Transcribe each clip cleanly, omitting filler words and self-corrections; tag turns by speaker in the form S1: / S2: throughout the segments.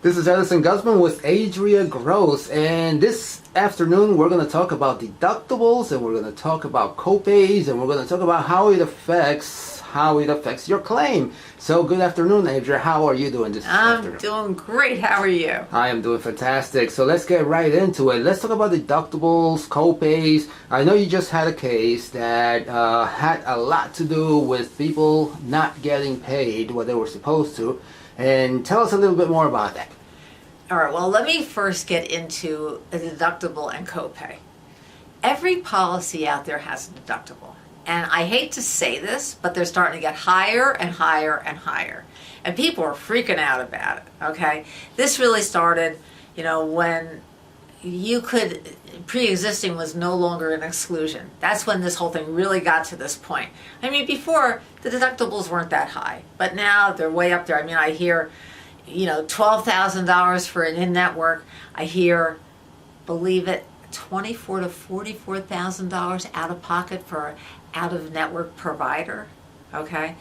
S1: This is Edison Guzman with Adria Gross, and this afternoon we're going to talk about deductibles, and we're going to talk about copays, and we're going to talk about how it affects your claim. So good afternoon, Adria. How are you doing this afternoon?
S2: I'm doing great. How are you?
S1: I am doing fantastic. So let's get right into it. Let's talk about deductibles, copays. I know you just had a case that had a lot to do with people not getting paid what they were supposed to. And tell us a little bit more about that.
S2: All right, well, let me first get into a deductible and copay. Every policy out there has a deductible. And I hate to say this, but they're starting to get higher and higher and higher. And people are freaking out about it, okay? This really started, when you could, pre-existing was no longer an exclusion. That's when this whole thing really got to this point. I mean, before, the deductibles weren't that high, but now they're way up there. I mean, I hear, $12,000 for an in-network. I hear, believe it, $24,000 to $44,000 out of pocket for an out-of-network provider, okay?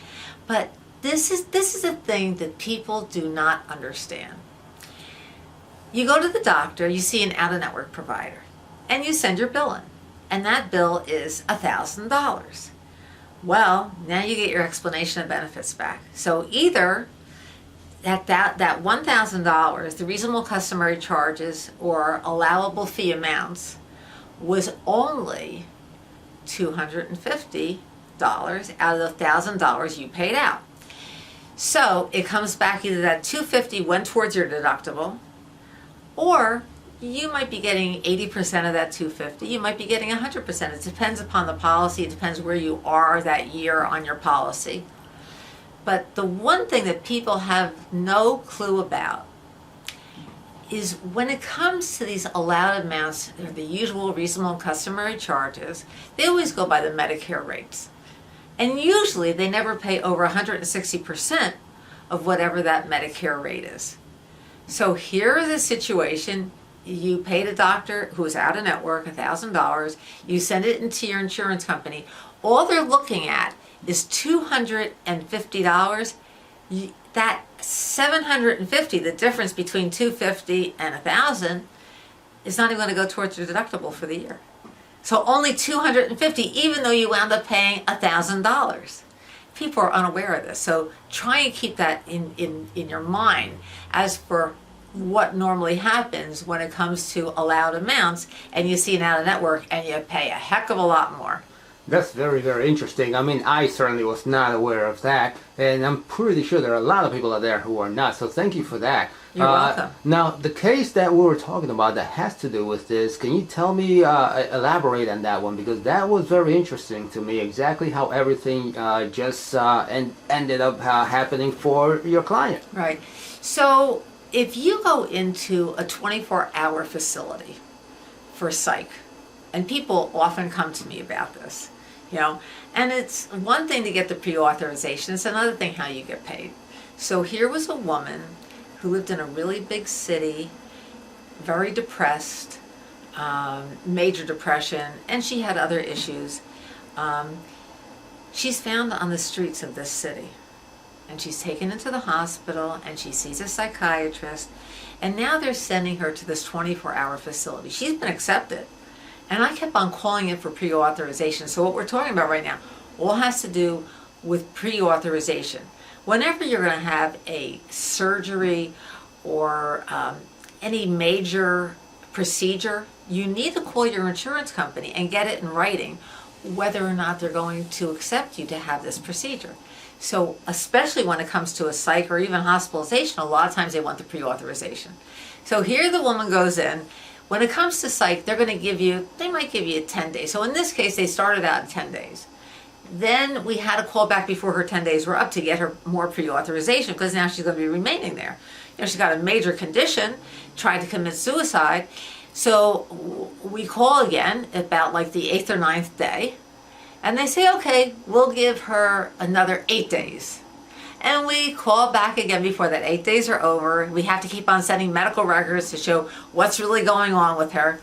S2: But this is a thing that people do not understand. You go to the doctor, you see an out-of-network provider, and you send your bill in, and that bill is $1,000. Well, now you get your explanation of benefits back. So either that $1,000, the reasonable customary charges or allowable fee amounts, was only $250 out of the $1,000 you paid out. So it comes back either that $250 went towards your deductible, or you might be getting 80% of that $250. You might be getting 100%. It depends upon the policy. It depends where you are that year on your policy. But the one thing that people have no clue about is when it comes to these allowed amounts, or the usual reasonable and customary charges, they always go by the Medicare rates. And usually they never pay over 160% of whatever that Medicare rate is. So here is a situation. You paid a doctor who is out of network $1,000. You send it into your insurance company. All they're looking at is $250. That $750, the difference between $250 and $1,000, is not even going to go towards your deductible for the year. So only $250, even though you wound up paying $1,000. People are unaware of this, so try and keep that in your mind as for what normally happens when it comes to allowed amounts, and you see an out-of-network and you pay a heck of a lot more.
S1: That's very, very interesting. I mean, I certainly was not aware of that, and I'm pretty sure there are a lot of people out there who are not, so thank you for that.
S2: You're welcome.
S1: Now, the case that we were talking about that has to do with this, can you tell me, elaborate on that one, because that was very interesting to me, exactly how everything ended up happening for your client.
S2: Right. So if you go into a 24-hour facility for psych, and people often come to me about this, and it's one thing to get the pre-authorization, it's another thing how you get paid. So here was a woman who lived in a really big city, very depressed, major depression, and she had other issues. She's found on the streets of this city, and she's taken into the hospital, and she sees a psychiatrist, and now they're sending her to this 24-hour facility. She's been accepted. And I kept on calling it for pre-authorization. So what we're talking about right now all has to do with pre-authorization. Whenever you're going to have a surgery or any major procedure, you need to call your insurance company and get it in writing whether or not they're going to accept you to have this procedure. So especially when it comes to a psych or even hospitalization, a lot of times they want the pre-authorization. So here the woman goes in. When it comes to psych, they might give you 10 days. So in this case, they started out at 10 days. Then we had to call back before her 10 days were up to get her more pre-authorization, because now she's going to be remaining there. She's got a major condition, tried to commit suicide. So we call again about like the 8th or 9th day, and they say, okay, we'll give her another 8 days. And we call back again before that 8 days are over. We have to keep on sending medical records to show what's really going on with her.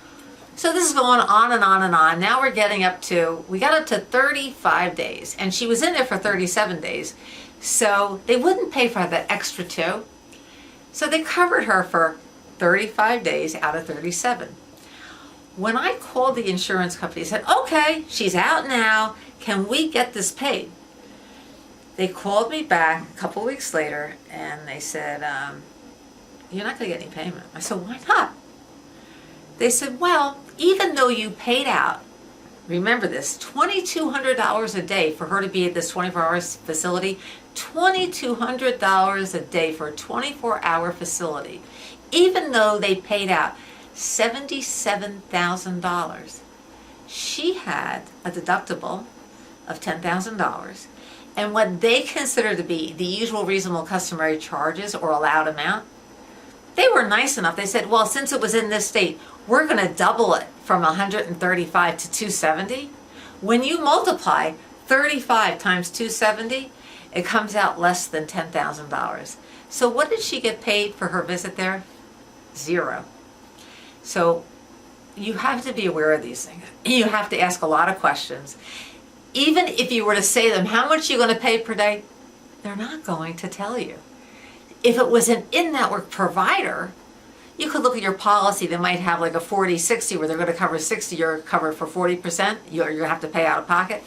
S2: So this is going on and on and on. Now we got up to 35 days, and she was in there for 37 days. So they wouldn't pay for that extra 2. So they covered her for 35 days out of 37. When I called the insurance company, they said, okay, she's out now. Can we get this paid? They called me back a couple weeks later and they said, you're not going to get any payment. I said, why not? They said, well, even though you paid out, remember this, $2,200 a day for her to be at this 24-hour facility, $2,200 a day for a 24-hour facility, even though they paid out $77,000. She had a deductible of $10,000, and what they consider to be the usual reasonable customary charges or allowed amount, they were nice enough. They said, well, since it was in this state, we're going to double it from 135 to 270. When you multiply 35 times 270, it comes out less than $10,000. So what did she get paid for her visit there? Zero. So you have to be aware of these things. You have to ask a lot of questions. Even if you were to say to them, how much are you going to pay per day? They're not going to tell you. If it was an in-network provider, you could look at your policy. They might have like a 40-60 where they're going to cover 60, you're covered for 40%. You're going to have to pay out of pocket.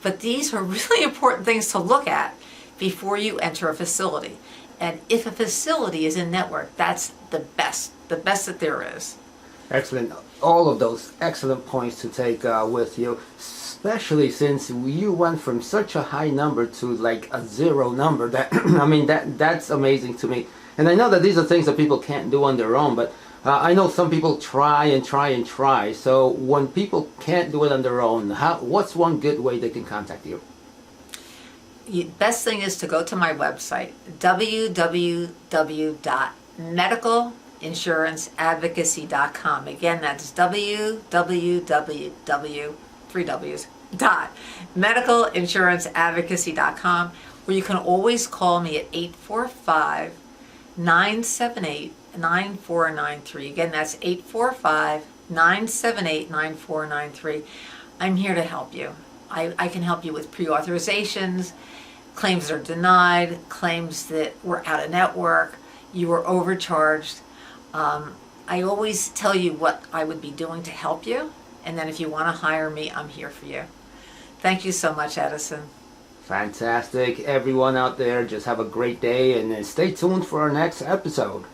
S2: But these are really important things to look at before you enter a facility. And if a facility is in-network, that's the best that there is.
S1: Excellent. All of those excellent points to take with you, especially since you went from such a high number to like a zero number. That I mean, that's amazing to me. And I know that these are things that people can't do on their own, but I know some people try and try and try. So when people can't do it on their own, what's one good way they can contact you?
S2: Best thing is to go to my website, www.medicalinsurancedvocacy.com. Again, that's www.medicalinsurancedvocacy.com, where you can always call me at 845-978-9493. Again, that's 845-978-9493. I'm here to help you. I can help you with pre-authorizations, claims that are denied, claims that were out of network, you were overcharged. I always tell you what I would be doing to help you, and then if you want to hire me, I'm here for you. Thank you so much, Edison.
S1: Fantastic. Everyone out there, just have a great day and stay tuned for our next episode.